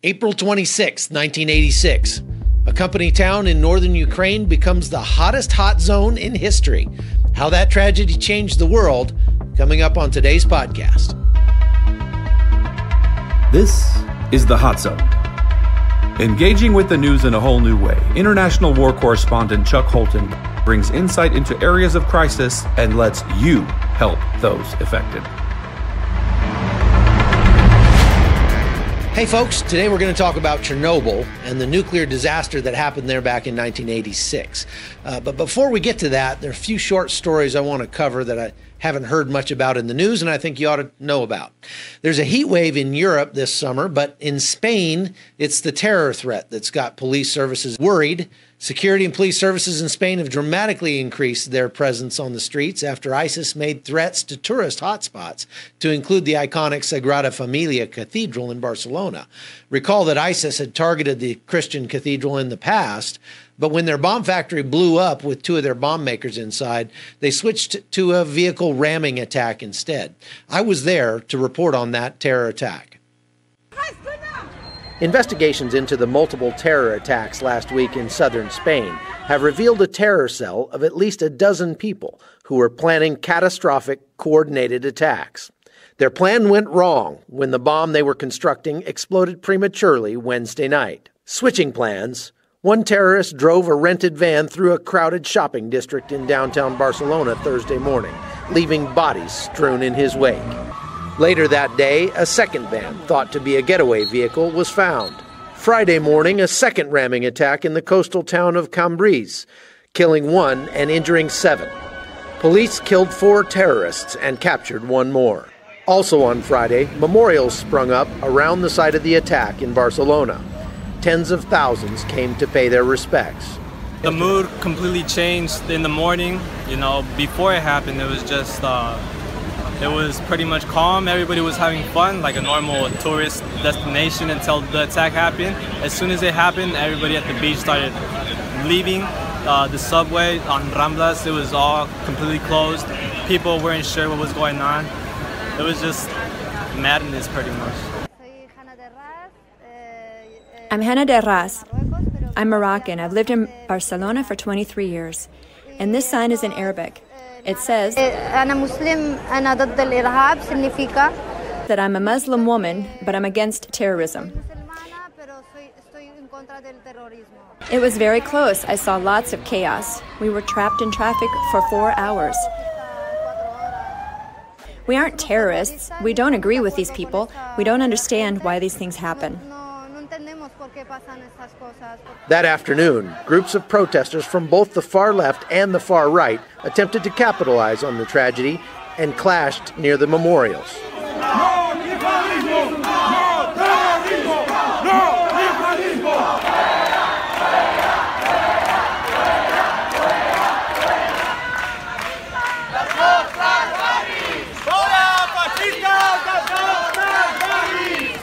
April 26, 1986. A company town in northern Ukraine becomes the hottest hot zone in history. How that tragedy changed the world, coming up on today's podcast. This is The Hot Zone. Engaging with the news in a whole new way, international war correspondent Chuck Holton brings insight into areas of crisis and lets you help those affected. Hey folks, today we're going to talk about Chernobyl and the nuclear disaster that happened there back in 1986. But before we get to that, there are a few short stories I want to cover that I haven't heard much about in the news and I think you ought to know about. There's a heat wave in Europe this summer, but in Spain, it's the terror threat that's got police services worried. Security and police services in Spain have dramatically increased their presence on the streets after ISIS made threats to tourist hotspots, to include the iconic Sagrada Familia cathedral in Barcelona. Recall that ISIS had targeted the Christian cathedral in the past, but when their bomb factory blew up with two of their bomb makers inside, they switched to a vehicle ramming attack instead. I was there to report on that terror attack. Investigations into the multiple terror attacks last week in southern Spain have revealed a terror cell of at least a dozen people who were planning catastrophic, coordinated attacks. Their plan went wrong when the bomb they were constructing exploded prematurely Wednesday night. Switching plans, one terrorist drove a rented van through a crowded shopping district in downtown Barcelona Thursday morning, leaving bodies strewn in his wake. Later that day, a second van, thought to be a getaway vehicle, was found. Friday morning, a second ramming attack in the coastal town of Cambrils, killing one and injuring seven. Police killed 4 terrorists and captured one more. Also on Friday, memorials sprung up around the site of the attack in Barcelona. Tens of thousands came to pay their respects. The mood completely changed in the morning. Before it happened, it was just it was pretty much calm. Everybody was having fun, like a normal tourist destination until the attack happened. As soon as it happened, everybody at the beach started leaving. The subway on Ramblas, it was all completely closed. People weren't sure what was going on. It was just madness pretty much. I'm Hannah de Ras. I'm Moroccan. I've lived in Barcelona for 23 years. And this sign is in Arabic. It says that I'm a Muslim woman, but I'm against terrorism. It was very close. I saw lots of chaos. We were trapped in traffic for 4 hours. We aren't terrorists. We don't agree with these people. We don't understand why these things happen. That afternoon, groups of protesters from both the far left and the far right attempted to capitalize on the tragedy and clashed near the memorials.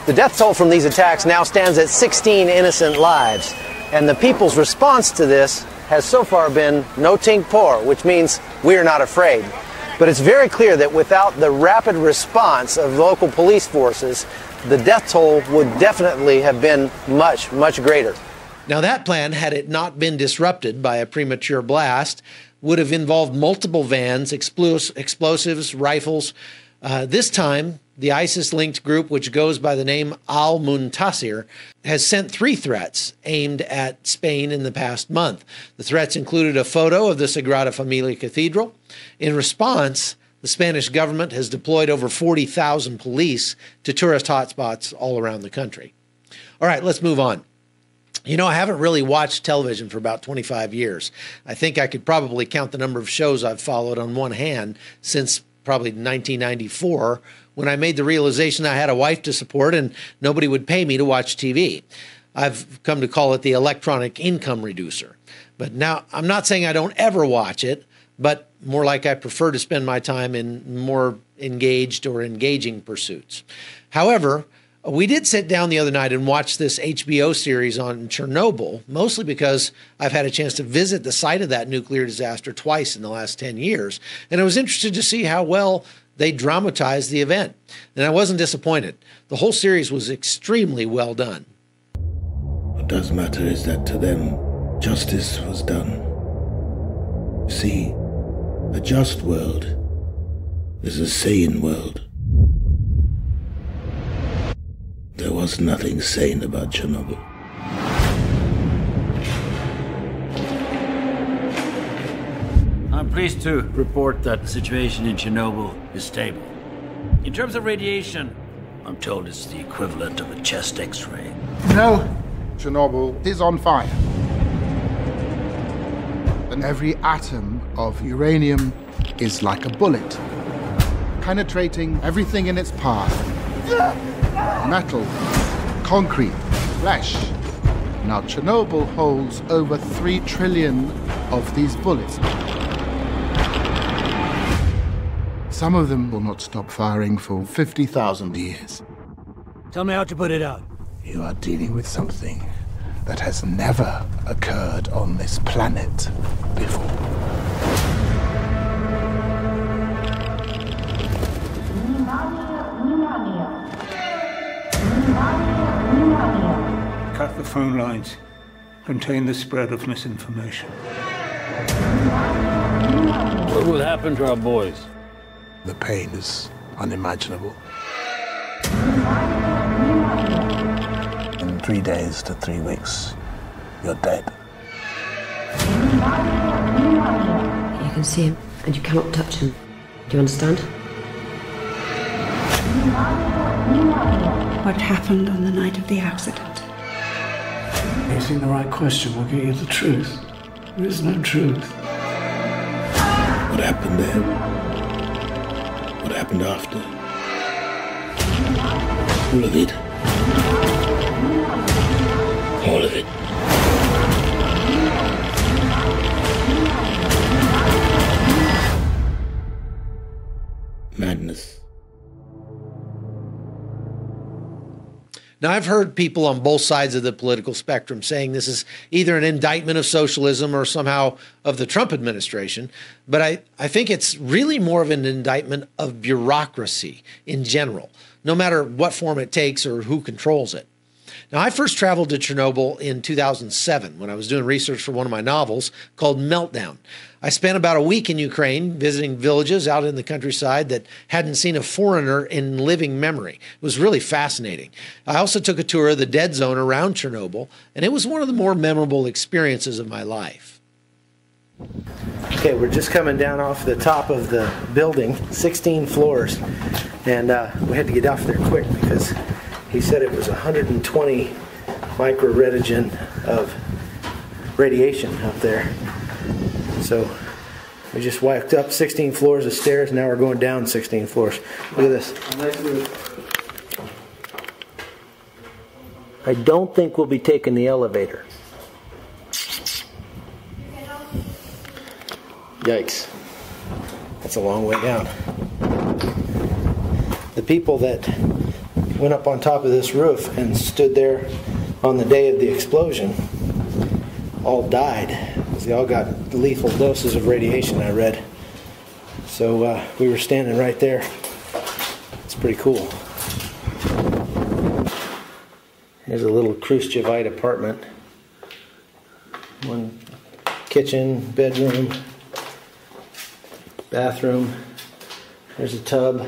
The death toll from these attacks now stands at 16 innocent lives, and the people's response to this has so far been no tinc por, which means we are not afraid. But it's very clear that without the rapid response of local police forces, the death toll would definitely have been much, much greater. Now that plan, had it not been disrupted by a premature blast, would have involved multiple vans, explosives, rifles. This time, the ISIS-linked group, which goes by the name Al-Muntasir, has sent 3 threats aimed at Spain in the past month. The threats included a photo of the Sagrada Familia Cathedral. In response, the Spanish government has deployed over 40,000 police to tourist hotspots all around the country. All right, let's move on. I haven't really watched television for about 25 years. I think I could probably count the number of shows I've followed on one hand since probably 1994, when I made the realization I had a wife to support and nobody would pay me to watch TV. I've come to call it the electronic income reducer. But now, I'm not saying I don't ever watch it, but more like I prefer to spend my time in more engaged or engaging pursuits. However, we did sit down the other night and watch this HBO series on Chernobyl, mostly because I've had a chance to visit the site of that nuclear disaster twice in the last 10 years. And I was interested to see how well they dramatized the event. And I wasn't disappointed. The whole series was extremely well done. What does matter is that to them, justice was done. You see, a just world is a sane world. There was nothing sane about Chernobyl. I'm pleased to report that the situation in Chernobyl is stable. In terms of radiation, I'm told it's the equivalent of a chest X-ray. No, Chernobyl is on fire. And every atom of uranium is like a bullet, penetrating everything in its path. Metal, concrete, flesh. Now, Chernobyl holds over 3 trillion of these bullets. Some of them will not stop firing for 50,000 years. Tell me how to put it out. You are dealing with something that has never occurred on this planet before. Cut the phone lines. Contain the spread of misinformation. What will happen to our boys? The pain is unimaginable. In 3 days to 3 weeks, you're dead. You can see him, and you cannot touch him. Do you understand? What happened on the night of the accident? Asking the right question will get you the truth. There is no truth. What happened then? What happened after? All of it. All of it. Madness. Now, I've heard people on both sides of the political spectrum saying this is either an indictment of socialism or somehow of the Trump administration, but I think it's really more of an indictment of bureaucracy in general, no matter what form it takes or who controls it. Now, I first traveled to Chernobyl in 2007 when I was doing research for one of my novels called Meltdown. I spent about a week in Ukraine visiting villages out in the countryside that hadn't seen a foreigner in living memory. It was really fascinating. I also took a tour of the dead zone around Chernobyl, and it was one of the more memorable experiences of my life. Okay, we're just coming down off the top of the building, 16 floors, and we had to get off there quick because he said it was 120 microradigen of radiation up there. So we just walked up 16 floors of stairs, now we're going down 16 floors. Look at this. I don't think we'll be taking the elevator. Yikes. That's a long way down. The people that went up on top of this roof and stood there on the day of the explosion all died because they all got lethal doses of radiation, I read. So we were standing right there. It's pretty cool. Here's a little Khrushchevite apartment. One kitchen, bedroom, bathroom. There's a tub,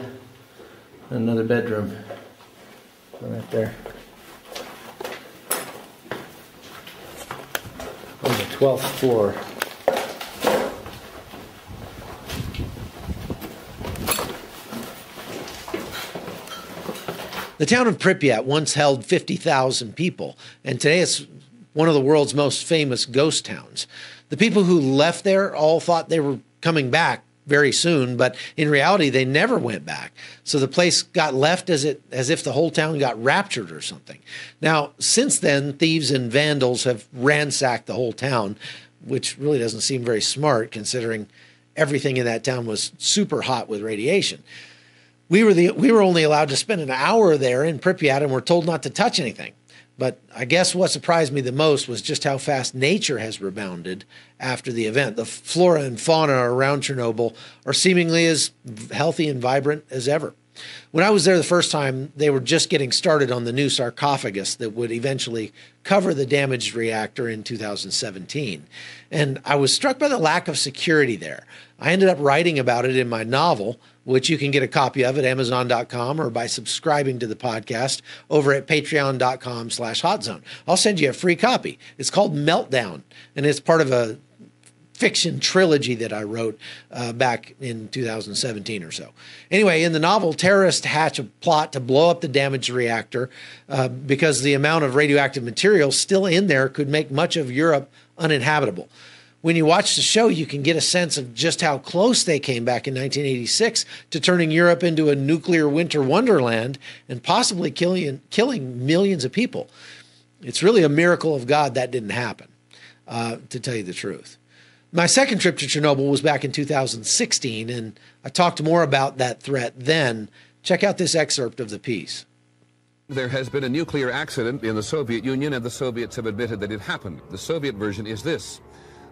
another bedroom. Right there. On the 12th floor. The town of Pripyat once held 50,000 people, and today it's one of the world's most famous ghost towns. The people who left there all thought they were coming back very soon, but in reality they never went back. So the place got left as if the whole town got raptured or something. Now, since then, thieves and vandals have ransacked the whole town, which really doesn't seem very smart considering everything in that town was super hot with radiation. We were only allowed to spend an hour there in Pripyat and were told not to touch anything. But I guess what surprised me the most was just how fast nature has rebounded after the event. The flora and fauna around Chernobyl are seemingly as healthy and vibrant as ever. When I was there the first time, they were just getting started on the new sarcophagus that would eventually cover the damaged reactor in 2017. And I was struck by the lack of security there. I ended up writing about it in my novel, which you can get a copy of at Amazon.com or by subscribing to the podcast over at Patreon.com/HotZone. I'll send you a free copy. It's called Meltdown, and it's part of a fiction trilogy that I wrote back in 2017 or so. Anyway, in the novel, terrorists hatch a plot to blow up the damaged reactor because the amount of radioactive material still in there could make much of Europe uninhabitable. When you watch the show, you can get a sense of just how close they came back in 1986 to turning Europe into a nuclear winter wonderland and possibly killing millions of people. It's really a miracle of God that didn't happen, to tell you the truth. My second trip to Chernobyl was back in 2016, and I talked more about that threat then. Check out this excerpt of the piece. There has been a nuclear accident in the Soviet Union, and the Soviets have admitted that it happened. The Soviet version is this.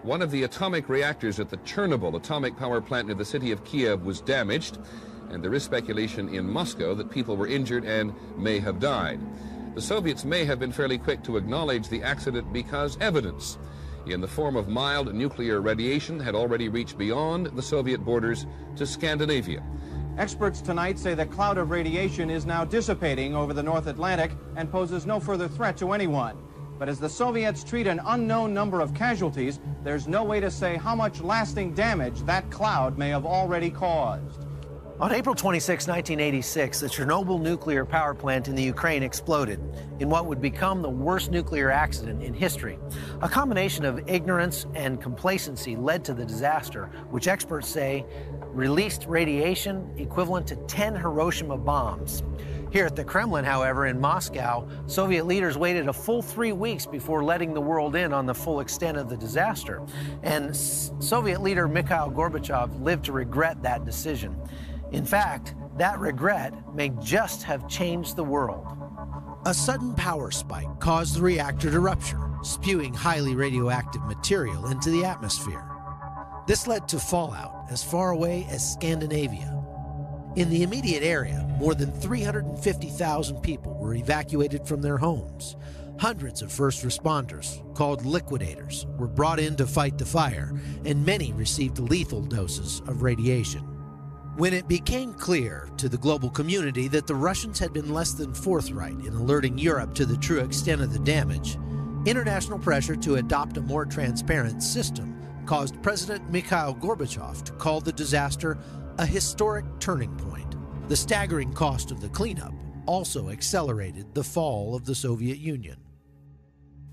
One of the atomic reactors at the Chernobyl atomic power plant near the city of Kiev was damaged, and there is speculation in Moscow that people were injured and may have died. The Soviets may have been fairly quick to acknowledge the accident because evidence in the form of mild nuclear radiation had already reached beyond the Soviet borders to Scandinavia. Experts tonight say the cloud of radiation is now dissipating over the North Atlantic and poses no further threat to anyone. But as the Soviets treat an unknown number of casualties, there's no way to say how much lasting damage that cloud may have already caused. On April 26, 1986, the Chernobyl nuclear power plant in the Ukraine exploded in what would become the worst nuclear accident in history. A combination of ignorance and complacency led to the disaster, which experts say released radiation equivalent to 10 Hiroshima bombs. Here at the Kremlin, however, in Moscow, Soviet leaders waited a full 3 weeks before letting the world in on the full extent of the disaster. And Soviet leader Mikhail Gorbachev lived to regret that decision. In fact, that regret may just have changed the world. A sudden power spike caused the reactor to rupture, spewing highly radioactive material into the atmosphere. This led to fallout as far away as Scandinavia. In the immediate area, more than 350,000 people were evacuated from their homes. Hundreds of first responders, called liquidators, were brought in to fight the fire, and many received lethal doses of radiation. When it became clear to the global community that the Russians had been less than forthright in alerting Europe to the true extent of the damage, international pressure to adopt a more transparent system caused President Mikhail Gorbachev to call the disaster a historic turning point. The staggering cost of the cleanup also accelerated the fall of the Soviet Union.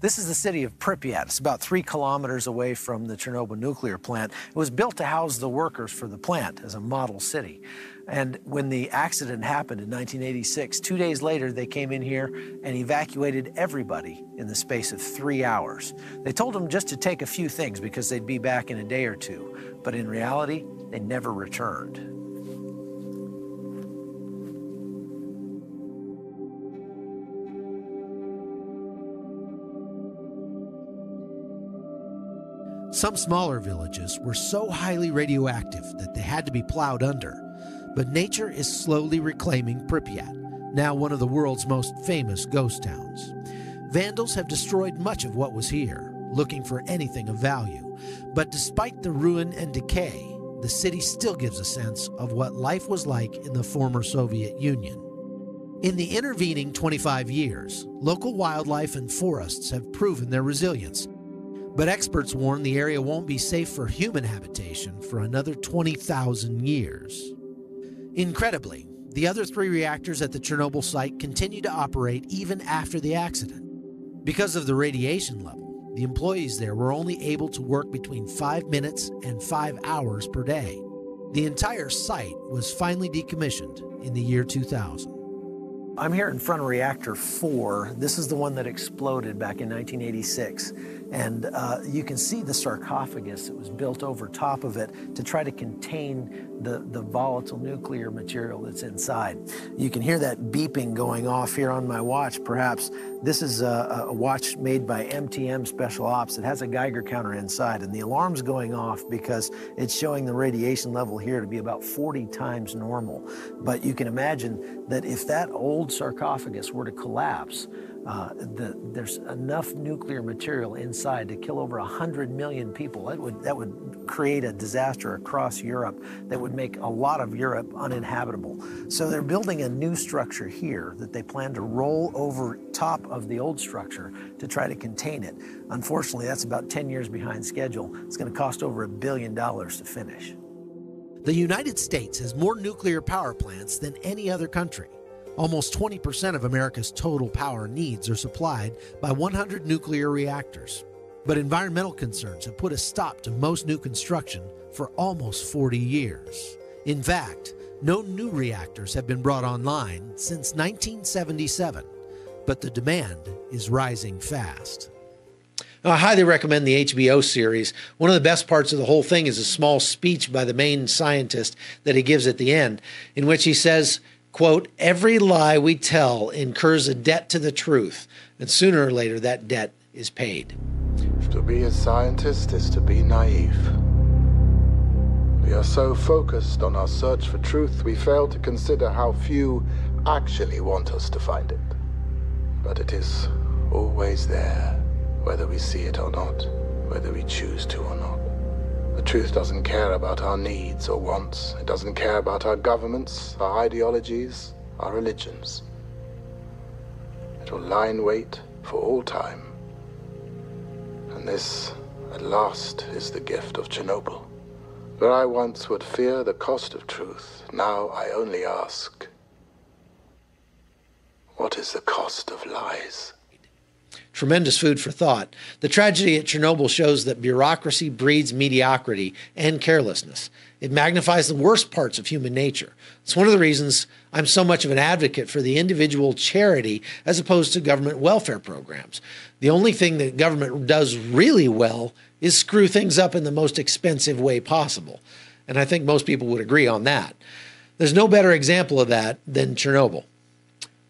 This is the city of Pripyat. It's about 3 kilometers away from the Chernobyl nuclear plant. It was built to house the workers for the plant as a model city. And when the accident happened in 1986, 2 days later, they came in here and evacuated everybody in the space of 3 hours. They told them just to take a few things because they'd be back in a day or two. But in reality, they never returned. Some smaller villages were so highly radioactive that they had to be plowed under. But nature is slowly reclaiming Pripyat, now one of the world's most famous ghost towns. Vandals have destroyed much of what was here, looking for anything of value. But despite the ruin and decay, the city still gives a sense of what life was like in the former Soviet Union. In the intervening 25 years, local wildlife and forests have proven their resilience. But experts warn the area won't be safe for human habitation for another 20,000 years. Incredibly, the other 3 reactors at the Chernobyl site continue to operate even after the accident. Because of the radiation level, the employees there were only able to work between 5 minutes and 5 hours per day. The entire site was finally decommissioned in the year 2000. I'm here in front of reactor 4. This is the one that exploded back in 1986. And you can see the sarcophagus that was built over top of it to try to contain the volatile nuclear material that's inside. You can hear that beeping going off here on my watch, perhaps. This is a watch made by MTM Special Ops. It has a Geiger counter inside, and the alarm's going off because it's showing the radiation level here to be about 40 times normal. But you can imagine that if that old sarcophagus were to collapse, there's enough nuclear material inside to kill over 100 million people. That would create a disaster across Europe that would make a lot of Europe uninhabitable. So they're building a new structure here that they plan to roll over top of the old structure to try to contain it. Unfortunately, that's about 10 years behind schedule. It's going to cost over $1 billion to finish. The United States has more nuclear power plants than any other country. Almost 20% of America's total power needs are supplied by 100 nuclear reactors. But environmental concerns have put a stop to most new construction for almost 40 years. In fact, no new reactors have been brought online since 1977, but the demand is rising fast. I highly recommend the HBO series. One of the best parts of the whole thing is a small speech by the main scientist that he gives at the end, in which he says, quote, "Every lie we tell incurs a debt to the truth, and sooner or later that debt is paid." To be a scientist is to be naive. We are so focused on our search for truth, we fail to consider how few actually want us to find it. But it is always there, whether we see it or not, whether we choose to or not. The truth doesn't care about our needs or wants. It doesn't care about our governments, our ideologies, our religions. It will lie in wait for all time. And this, at last, is the gift of Chernobyl. Where I once would fear the cost of truth, now I only ask, what is the cost of lies? Tremendous food for thought. The tragedy at Chernobyl shows that bureaucracy breeds mediocrity and carelessness. It magnifies the worst parts of human nature. It's one of the reasons I'm so much of an advocate for the individual charity as opposed to government welfare programs. The only thing that government does really well is screw things up in the most expensive way possible. And I think most people would agree on that. There's no better example of that than Chernobyl.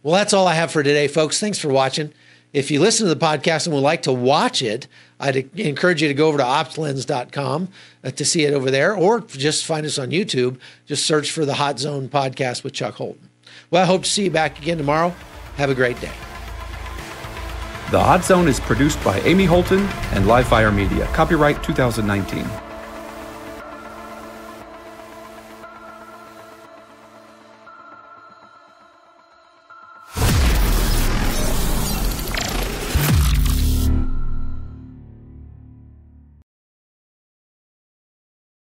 Well, that's all I have for today, folks. Thanks for watching. If you listen to the podcast and would like to watch it, I'd encourage you to go over to opslens.com to see it over there, or just find us on YouTube. Just search for the Hot Zone podcast with Chuck Holton. Well, I hope to see you back again tomorrow. Have a great day. The Hot Zone is produced by Amy Holton and Livefire Media. Copyright 2019.